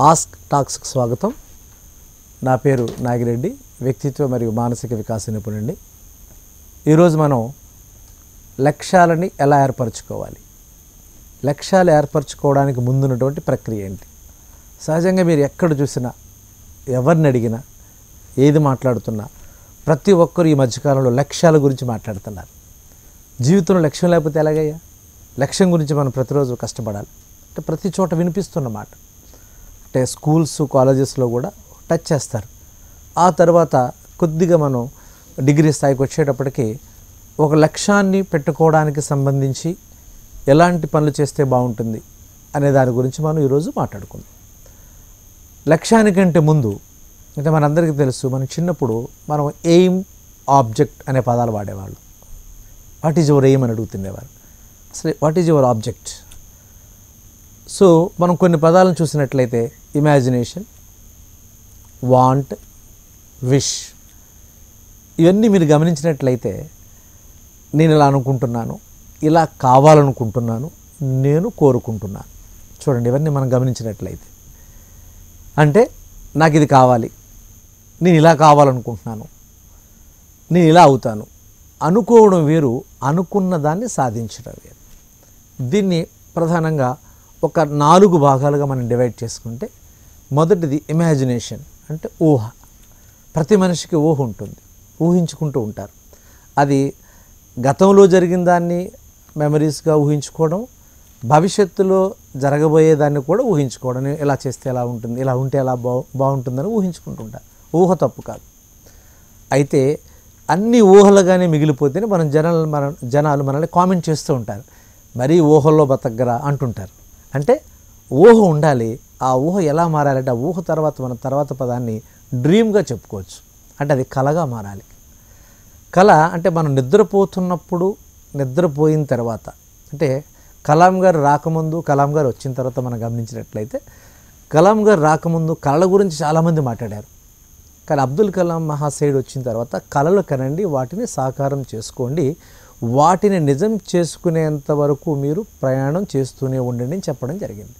Ask టాక్స్కి స్వాగతం. నా పేరు నాగిరెడ్డి, వ్యక్తిత్వ మరియు మానసిక వికాస నిపుణుడిని. ఈరోజు మనం లక్ష్యాలని ఎలా ఏర్పరచుకోవాలి, లక్ష్యాలు ఏర్పరచుకోవడానికి ముందున్నటువంటి ప్రక్రియ ఏంటి. సహజంగా మీరు ఎక్కడ చూసినా, ఎవరిని అడిగినా, ఏది మాట్లాడుతున్నా ప్రతి ఒక్కరు ఈ మధ్యకాలంలో లక్ష్యాల గురించి మాట్లాడుతున్నారు. జీవితంలో లక్ష్యం లేకపోతే ఎలాగయ్యా? లక్ష్యం గురించి మనం ప్రతిరోజు కష్టపడాలి అంటే ప్రతి చోట వినిపిస్తున్నమాట. అంటే స్కూల్స్, కాలేజెస్లో కూడా టచ్ చేస్తారు. ఆ తర్వాత కొద్దిగా మనం డిగ్రీ స్థాయికి వచ్చేటప్పటికి ఒక లక్ష్యాన్ని పెట్టుకోవడానికి సంబంధించి ఎలాంటి పనులు చేస్తే బాగుంటుంది అనే దాని గురించి మనం ఈరోజు మాట్లాడుకుందాం. లక్ష్యానికంటే ముందు అంటే మనందరికీ తెలుసు, మనం చిన్నప్పుడు మనం ఎయిమ్, ఆబ్జెక్ట్ అనే పదాలు వాడేవాళ్ళు. వాట్ ఈజ్ యువర్ ఎయిమ్ అని అడుగుతుండేవారు. అసలు what is your object? So మనం కొన్ని పదాలను చూసినట్లయితే ఇమాజినేషన్, వాంట్, విష్, ఇవన్నీ మీరు గమనించినట్లయితే నేను ఇలా అనుకుంటున్నాను, ఇలా కావాలనుకుంటున్నాను, నేను కోరుకుంటున్నాను. చూడండి, ఇవన్నీ మనం గమనించినట్లయితే అంటే నాకు ఇది కావాలి, నేను ఇలా కావాలనుకుంటున్నాను, నేను ఇలా అవుతాను. అనుకోవడం వేరు, అనుకున్న దాన్ని సాధించడం వేరు. దీన్ని ప్రధానంగా ఒక 4 భాగాలుగా మనం డివైడ్ చేసుకుంటే, మొదటిది ఇమాజినేషన్ అంటే ఊహ. ప్రతి మనిషికి ఊహ ఉంటుంది, ఊహించుకుంటూ ఉంటారు. అది గతంలో జరిగిన దాన్ని మెమరీస్గా ఊహించుకోవడం, భవిష్యత్తులో జరగబోయేదాన్ని కూడా ఊహించుకోవడం. ఇలా చేస్తే ఎలా ఉంటుంది, ఇలా ఉంటే ఎలా బాగుంటుందని ఊహించుకుంటుంటారు. ఊహ తప్పు కాదు. అయితే అన్ని ఊహలుగానే మిగిలిపోతేనే జనాలు మనల్ని కామెంట్ చేస్తూ ఉంటారు. మరీ ఊహల్లో బతకరా అంటుంటారు. అంటే ఊహ ఉండాలి. ఆ ఊహ ఎలా మారాలంటే, ఆ ఊహ తర్వాత మన తర్వాత పదాన్ని డ్రీమ్గా చెప్పుకోవచ్చు. అంటే అది కలగా మారాలి. కళ అంటే మనం నిద్రపోతున్నప్పుడు, నిద్రపోయిన తర్వాత, అంటే కలాం గారు రాకముందు, కలాం గారు వచ్చిన తర్వాత మనం గమనించినట్లయితే, కలాం గారు రాకముందు కళల గురించి చాలామంది మాట్లాడారు. కానీ అబ్దుల్ కలాం మహాశయుడు వచ్చిన తర్వాత కళలు కనండి, వాటిని సాకారం చేసుకోండి, వాటిని నిజం చేసుకునేంత వరకు మీరు ప్రయాణం చేస్తూనే ఉండండి అని చెప్పడం జరిగింది.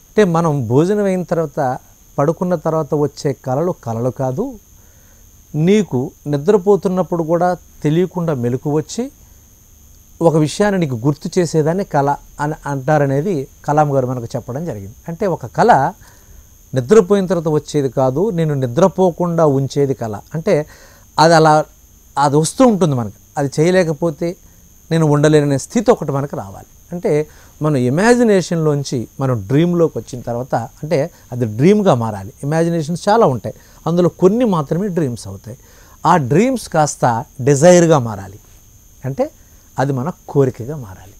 అంటే మనం భోజనం అయిన తర్వాత, పడుకున్న తర్వాత వచ్చే కళలు కాదు, నీకు నిద్రపోతున్నప్పుడు కూడా తెలియకుండా మెలకు వచ్చి ఒక విషయాన్ని నీకు గుర్తు చేసేదాన్ని కళ అని అంటారనేది కలాం గారు మనకు చెప్పడం జరిగింది. అంటే ఒక కళ నిద్రపోయిన తర్వాత వచ్చేది కాదు, నేను నిద్రపోకుండా ఉంచేది కళ. అంటే అది వస్తూ ఉంటుంది మనకు. అది చేయలేకపోతే నేను ఉండలేననే స్థితి ఒకటి మనకు రావాలి. అంటే మనం ఇమాజినేషన్లోంచి మనం డ్రీమ్లోకి వచ్చిన తర్వాత, అంటే అది డ్రీమ్గా మారాలి. ఇమాజినేషన్స్ చాలా ఉంటాయి, అందులో కొన్ని మాత్రమే డ్రీమ్స్ అవుతాయి. ఆ డ్రీమ్స్ కాస్త డిజైర్గా మారాలి. అంటే అది మన కోరికగా మారాలి.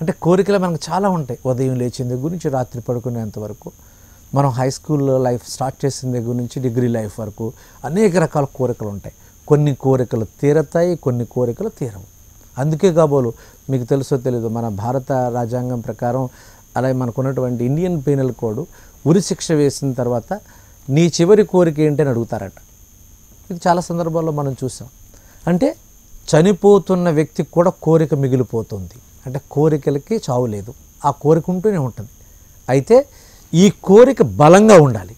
అంటే కోరికలు మనకు చాలా ఉంటాయి. ఉదయం లేచిన దగ్గర నుంచి రాత్రి పడుకునేంత వరకు, మనం హై స్కూల్లో లైఫ్ స్టార్ట్ చేసిన దగ్గర నుంచి డిగ్రీ లైఫ్ వరకు అనేక రకాల కోరికలు ఉంటాయి. కొన్ని కోరికలు తీరతాయి, కొన్ని కోరికలు తీరవు. అందుకే కాబోలు మీకు తెలుసో తెలీదు, మన భారత రాజ్యాంగం ప్రకారం, అలాగే మనకున్నటువంటి ఇండియన్ పీనల్ కోడ్, ఉరి శిక్ష వేసిన తర్వాత నీ చివరి కోరిక ఏంటని అడుగుతారట. ఇది చాలా సందర్భాల్లో మనం చూసాం. అంటే చనిపోతున్న వ్యక్తికి కూడా కోరిక మిగిలిపోతుంది. అంటే కోరికలకి చావు లేదు, ఆ కోరిక ఉంటూనే ఉంటుంది. అయితే ఈ కోరిక బలంగా ఉండాలి.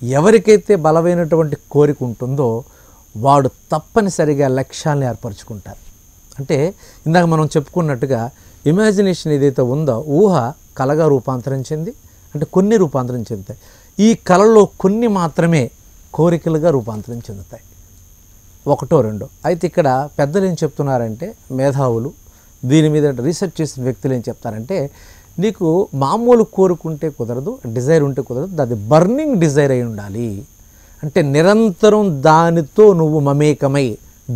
ఎవరికైతే బలమైనటువంటి కోరిక ఉంటుందో వాడు తప్పనిసరిగా లక్ష్యాలను ఏర్పరచుకుంటారు. అంటే ఇందాక మనం చెప్పుకున్నట్టుగా ఇమాజినేషన్ ఏదైతే ఉందో, ఊహ కళగా రూపాంతరం చెంది, అంటే కొన్ని రూపాంతరం చెందుతాయి. ఈ కళల్లో కొన్ని మాత్రమే కోరికలుగా రూపాంతరం చెందుతాయి, ఒకటో రెండో. అయితే ఇక్కడ పెద్దలు ఏం చెప్తున్నారంటే, మేధావులు, దీని మీద రీసెర్చ్ చేసిన వ్యక్తులు ఏం చెప్తారంటే, నీకు మామూలు కోరుకుంటే కుదరదు, డిజైర్ ఉంటే కుదరదు, అది బర్నింగ్ డిజైర్ అయి ఉండాలి. అంటే నిరంతరం దానితో నువ్వు మమేకమై,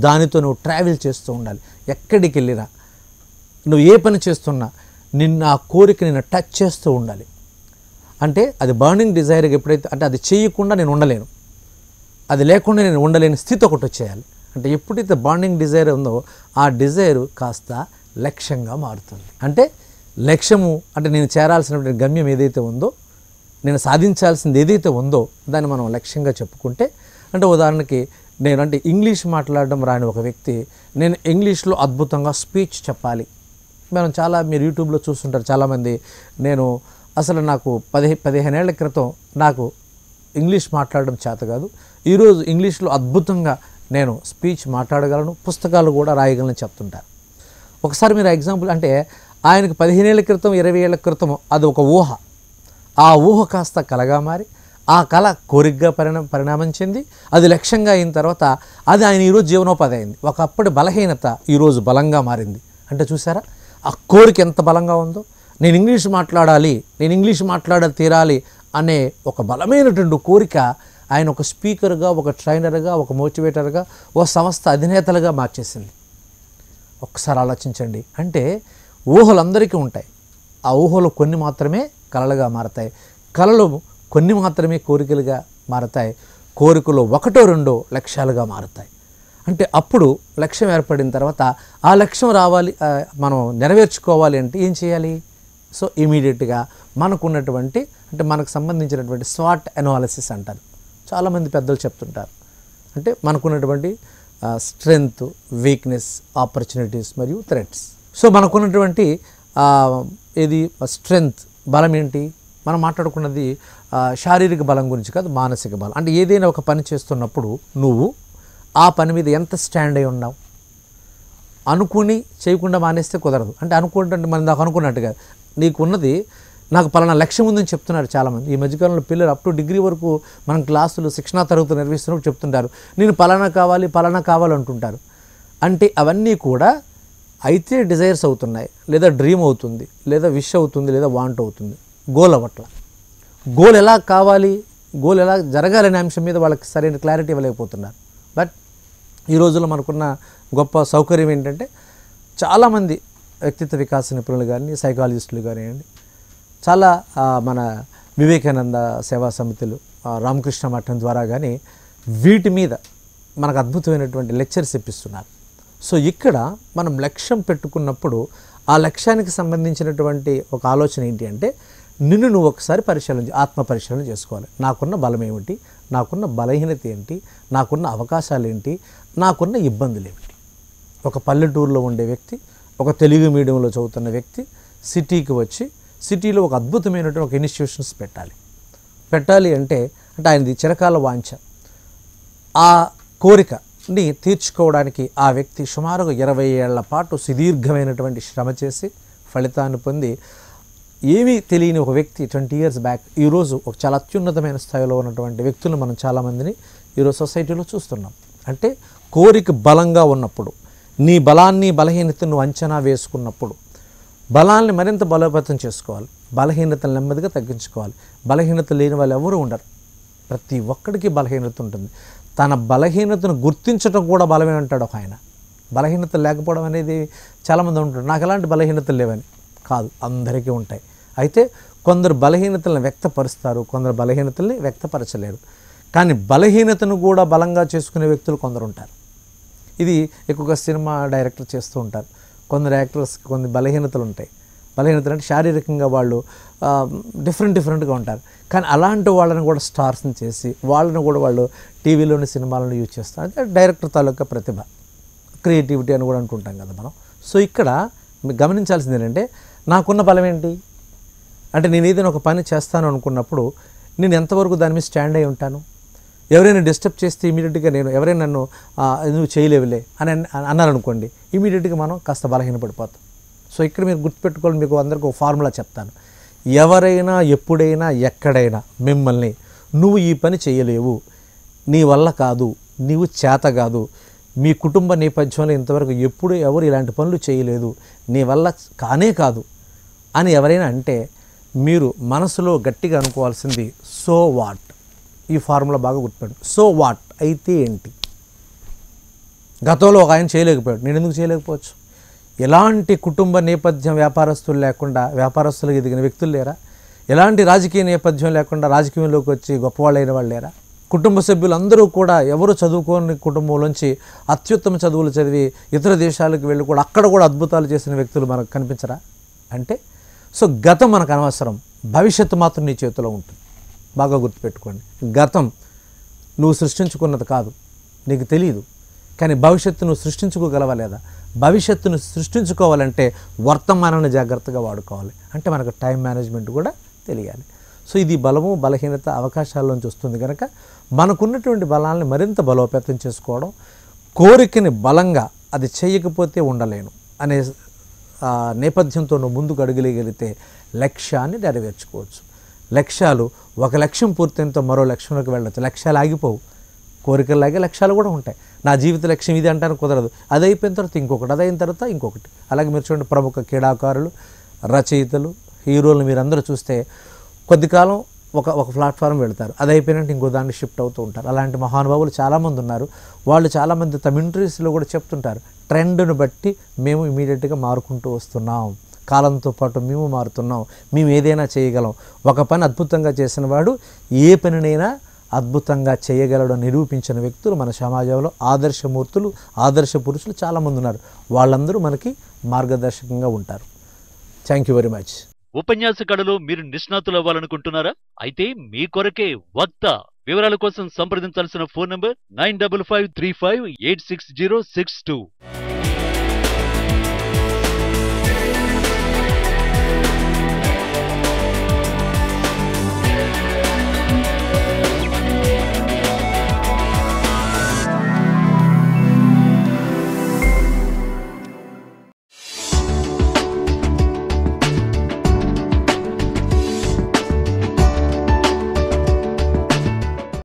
దానితో నువ్వు ట్రావెల్ చేస్తూ ఉండాలి. ఎక్కడికి వెళ్ళినా, నువ్వు ఏ పని చేస్తున్నా ఆ కోరిక నిన్ను టచ్ చేస్తూ ఉండాలి. అంటే అది బర్నింగ్ డిజైర్గా ఎప్పుడైతే, అంటే అది చేయకుండా నేను ఉండలేను, అది లేకుండా నేను ఉండలేని స్థితి ఒకటి వచ్చేయాలి. అంటే ఎప్పుడైతే బర్నింగ్ డిజైర్ ఉందో, ఆ డిజైర్ కాస్త లక్ష్యంగా మారుతుంది. అంటే లక్ష్యము అంటే నేను చేరాల్సినటువంటి గమ్యం ఏదైతే ఉందో, నేను సాధించాల్సింది ఏదైతే ఉందో దాన్ని మనం లక్ష్యంగా చెప్పుకుంటే, అంటే ఉదాహరణకి అంటే ఇంగ్లీష్ మాట్లాడడం రాని ఒక వ్యక్తి, నేను ఇంగ్లీష్లో అద్భుతంగా స్పీచ్ చెప్పాలి. మీరు యూట్యూబ్లో చూస్తుంటారు చాలామంది, నేను అసలు నాకు 15 ఏళ్ల క్రితం నాకు ఇంగ్లీష్ మాట్లాడడం చేత కాదు, ఈరోజు ఇంగ్లీష్లో అద్భుతంగా నేను స్పీచ్ మాట్లాడగలను, పుస్తకాలు కూడా రాయగలను చెప్తుంటారు. ఒకసారి మీరు ఎగ్జాంపుల్ అంటే ఆయనకు 15 ఏళ్ల క్రితం 20 ఏళ్ల క్రితం అది ఒక ఊహ, ఆ ఊహ కాస్త కలగా మారి ఆ కళ కోరికగా పరిణామం చెంది అది లక్ష్యంగా అయిన తర్వాత అది ఆయన ఈరోజు జీవనోపాధి అయింది. ఒకప్పటి బలహీనత ఈరోజు బలంగా మారింది. అంటే చూసారా ఆ కోరిక ఎంత బలంగా ఉందో. నేను ఇంగ్లీష్ మాట్లాడాలి, నేను ఇంగ్లీష్ తీరాలి అనే ఒక బలమైనటువంటి కోరిక ఆయన ఒక స్పీకర్గా, ఒక ట్రైనర్గా, ఒక మోటివేటర్గా, ఒక సంస్థ అధినేతలుగా మార్చేసింది. ఒక్కసారి ఆలోచించండి. అంటే ఊహలు అందరికీ ఉంటాయి, ఆ ఊహలు కొన్ని మాత్రమే కలలుగా మారతాయి, కలలు కొన్ని మాత్రమే కోరికలుగా మారతాయి, కోరికలు 1-2 లక్ష్యాలుగా మారుతాయి. అంటే అప్పుడు లక్ష్యం ఏర్పడిన తర్వాత ఆ లక్ష్యం రావాలి, మనం నెరవేర్చుకోవాలి అంటే ఏం చేయాలి? సో ఇమీడియట్గా మనకున్నటువంటి అంటే మనకు సంబంధించినటువంటి స్వాట్ అనాలిసిస్ అంటారు, చాలామంది పెద్దలు చెప్తుంటారు. అంటే మనకున్నటువంటి స్ట్రెంగ్త్, వీక్నెస్, ఆపర్చునిటీస్ మరియు థ్రెట్స్. సో మనకున్నటువంటి ఇది స్ట్రెంగ్త్ బలం ఏంటి? మనం మాట్లాడుకున్నది శారీరక బలం గురించి కాదు, మానసిక బలం. అంటే ఏదైనా ఒక పని చేస్తున్నప్పుడు నువ్వు ఆ పని మీద ఎంత స్టాండ్ అయి ఉన్నావు. అనుకుని చేయకుండా మానేస్తే కుదరదు. అంటే అనుకుంటే మనం నాకు అనుకున్నట్టుగా నీకున్నది, నాకు పలానా లక్ష్యం ఉందని చెప్తున్నారు చాలామంది. ఈ మధ్యకాలంలో పిల్లలు అప్ టు డిగ్రీ వరకు మనం క్లాసులు శిక్షణా తరగతులు నిర్వహిస్తున్నప్పుడు చెప్తుంటారు, నేను పలానా కావాలి అంటుంటారు. అంటే అవన్నీ కూడా అయితే డిజైర్స్ అవుతున్నాయి, లేదా డ్రీమ్ అవుతుంది, లేదా విష్ అవుతుంది, లేదా వాంట్ అవుతుంది, గోల్ అవ్వట్ల. గోల్ ఎలా కావాలి, గోల్ ఎలా జరగాలనే అంశం మీద వాళ్ళకి సరైన క్లారిటీ ఇవ్వలేకపోతున్నారు. బట్ ఈ రోజుల్లో మనకున్న గొప్ప సౌకర్యం ఏంటంటే చాలామంది వ్యక్తిత్వ వికాస నిపుణులు కానీ, సైకాలజిస్టులు కానివ్వండి, చాలా మన వివేకానంద సేవా సమితులు, రామకృష్ణ మఠం ద్వారా కానీ వీటి మీద మనకు అద్భుతమైనటువంటి లెక్చర్స్ ఇప్పిస్తున్నారు. సో ఇక్కడ మనం లక్ష్యం పెట్టుకున్నప్పుడు ఆ లక్ష్యానికి సంబంధించినటువంటి ఒక ఆలోచన ఏంటి అంటే నిన్ను నువ్వు ఒకసారి ఆత్మ పరిశీలన చేసుకోవాలి. నాకున్న బలం ఏమిటి, నాకున్న బలహీనత ఏంటి, నాకున్న అవకాశాలు ఏంటి, నాకున్న ఇబ్బందులు ఏమిటి. ఒక పల్లెటూరులో ఉండే వ్యక్తి, ఒక తెలుగు మీడియంలో చదువుతున్న వ్యక్తి సిటీకి వచ్చి సిటీలో ఒక అద్భుతమైనటువంటి ఒక ఇన్స్టిట్యూషన్స్ పెట్టాలి అంటే ఆయనది చిరకాల వాంఛ. ఆ కోరికని తీర్చుకోవడానికి ఆ వ్యక్తి సుమారుగా 20 ఏళ్ల పాటు సుదీర్ఘమైనటువంటి శ్రమ చేసి ఫలితాన్ని పొంది ఏమీ తెలియని ఒక వ్యక్తి 20 years బ్యాక్ ఈరోజు ఒక చాలా అత్యున్నతమైన స్థాయిలో ఉన్నటువంటి వ్యక్తులను మనం చాలామందిని ఈరోజు సొసైటీలో చూస్తున్నాం. అంటే కోరిక బలంగా ఉన్నప్పుడు, నీ బలాన్ని బలహీనతను అంచనా వేసుకున్నప్పుడు బలాన్ని మరింత బలోపేతం చేసుకోవాలి, బలహీనతలు నెమ్మదిగా తగ్గించుకోవాలి. బలహీనత లేని వాళ్ళు ఎవరు ఉండరు, ప్రతి ఒక్కడికి బలహీనత ఉంటుంది. తన బలహీనతను గుర్తించడం కూడా బలమే అంటాడు ఒక ఆయన. బలహీనత లేకపోవడం అనేది చాలామంది ఉంటారు, నాకు ఎలాంటి బలహీనతలు లేవని. కాదు, అందరికీ ఉంటాయి. అయితే కొందరు బలహీనతలను వ్యక్తపరుస్తారు, కొందరు బలహీనతల్ని వ్యక్తపరచలేరు. కానీ బలహీనతను కూడా బలంగా చేసుకునే వ్యక్తులు కొందరు ఉంటారు. ఇది ఎక్కువగా సినిమా డైరెక్టర్ చేస్తూ ఉంటారు. కొందరు యాక్టర్స్కి కొన్ని బలహీనతలు ఉంటాయి. బలహీనతలు అంటే శారీరకంగా వాళ్ళు డిఫరెంట్గా ఉంటారు. కానీ అలాంటి వాళ్ళని కూడా స్టార్స్ని చేసి వాళ్ళని కూడా వాళ్ళు టీవీలోని సినిమాలను యూజ్ చేస్తారు. అంటే డైరెక్టర్ తాలూకా ప్రతిభ, క్రియేటివిటీ అని కూడా అంటుంటాం కదా మనం. సో ఇక్కడ మీరు గమనించాల్సింది ఏంటంటే నాకున్న బలం ఏంటి అంటే నేను ఏదైనా ఒక పని చేస్తాను అనుకున్నప్పుడు నేను ఎంతవరకు దాని మీద స్టాండ్ అయి ఉంటాను. ఎవరైనా డిస్టర్బ్ చేస్తే ఇమీడియట్గా ఎవరైనా నన్ను నువ్వు చేయలేవులే అని అన్నారనుకోండి, ఇమీడియట్గా మనం కాస్త బలహీనపడిపోతాం. సో ఇక్కడ మీరు గుర్తుపెట్టుకోవాలి, మీకు అందరికీ ఒక ఫార్ములా చెప్తాను. ఎవరైనా ఎప్పుడైనా ఎక్కడైనా మిమ్మల్ని నువ్వు ఈ పని చేయలేవు, నీ వల్ల కాదు, నీవు చేత కాదు, మీ కుటుంబ నేపథ్యంలో ఇంతవరకు ఎప్పుడు ఎవరు ఇలాంటి పనులు చేయలేదు, నీ వల్ల కానే కాదు అని ఎవరైనా అంటే మీరు మనసులో గట్టిగా అనుకోవాల్సింది సో వాట్. ఈ ఫార్ములా బాగా గుర్తుపెట్టు. సో వాట్ అయితే ఏంటి? గతంలో ఒక ఆయన చేయలేకపోయాడు, నేను ఎందుకు చేయలేకపోవచ్చు? ఎలాంటి కుటుంబ నేపథ్యం వ్యాపారస్తులు లేకుండా వ్యాపారస్తులకు ఎదిగిన వ్యక్తులు లేరా? ఎలాంటి రాజకీయ నేపథ్యం లేకుండా రాజకీయంలోకి వచ్చి గొప్పవాళ్ళైన వాళ్ళు లేరా? కుటుంబ సభ్యులందరూ కూడా ఎవరు చదువుకోని కుటుంబంలోంచి అత్యుత్తమ చదువులు చదివి ఇతర దేశాలకు వెళ్ళి కూడా అక్కడ కూడా అద్భుతాలు చేసిన వ్యక్తులు మనకు కనిపించరా? అంటే సో గతం మనకు అనవసరం, భవిష్యత్తు మాత్రం నీ చేతిలో ఉంటుంది. బాగా గుర్తుపెట్టుకోండి, గతం నువ్వు సృష్టించుకున్నది కాదు, నీకు తెలియదు. కానీ భవిష్యత్తు నువ్వు సృష్టించుకోగలవా లేదా? భవిష్యత్తును సృష్టించుకోవాలంటే వర్తమానాన్ని జాగ్రత్తగా వాడుకోవాలి. అంటే మనకు టైం మేనేజ్మెంట్ కూడా తెలియాలి. సో ఇది బలము బలహీనత అవకాశాల్లోంచి వస్తుంది కనుక మనకున్నటువంటి బలాన్ని మరింత బలోపేతం చేసుకోవడం, కోరికని బలంగా అది చేయకపోతే ఉండలేను అనే నేపథ్యంతో నువ్వు ముందుకు అడుగులేయగలిగితే లక్ష్యాన్ని నెరవేర్చుకోవచ్చు. లక్ష్యాలు ఒక లక్ష్యం పూర్తయినంతో మరో లక్ష్యంలోకి వెళ్ళచ్చు. లక్ష్యాలు ఆగిపోవు, కోరికల్లాగే లక్ష్యాలు కూడా ఉంటాయి. నా జీవిత లక్ష్యం ఇది అంటానికి కుదరదు, అది అయిపోయిన తర్వాత ఇంకొకటి, అది అయిన తర్వాత ఇంకొకటి. అలాగే మీరు చూడండి, ప్రముఖ క్రీడాకారులు, రచయితలు, హీరోలు మీరందరూ చూస్తే కొద్ది కాలం ఒక ప్లాట్ఫారం వెళ్తారు, అది అయిపోయినట్టు ఇంకో దాన్ని షిఫ్ట్ అవుతూ ఉంటారు. అలాంటి మహానుభావులు చాలామంది ఉన్నారు. వాళ్ళు చాలామంది తమ ఇంటర్వ్యూస్లో కూడా చెప్తుంటారు, ట్రెండ్ను బట్టి మేము ఇమీడియట్గా మారుకుంటూ వస్తున్నాం, కాలంతో పాటు మేము మారుతున్నాం, మేము ఏదైనా చేయగలం. ఒక పని అద్భుతంగా చేసిన వాడు ఏ పనినైనా అద్భుతంగా చేయగలడు నిరూపించిన వ్యక్తులు మన సమాజంలో ఆదర్శమూర్తులు, ఆదర్శ పురుషులు చాలామంది ఉన్నారు. వాళ్ళందరూ మనకి మార్గదర్శకంగా ఉంటారు. Thank you very much. ఉపన్యాస కళలో మీరు నిష్ణాతులు అవ్వాలనుకుంటున్నారా? అయితే మీ కొరకే వక్త. వివరాల కోసం సంప్రదించాల్సిన ఫోన్ నంబర్ 9553586062.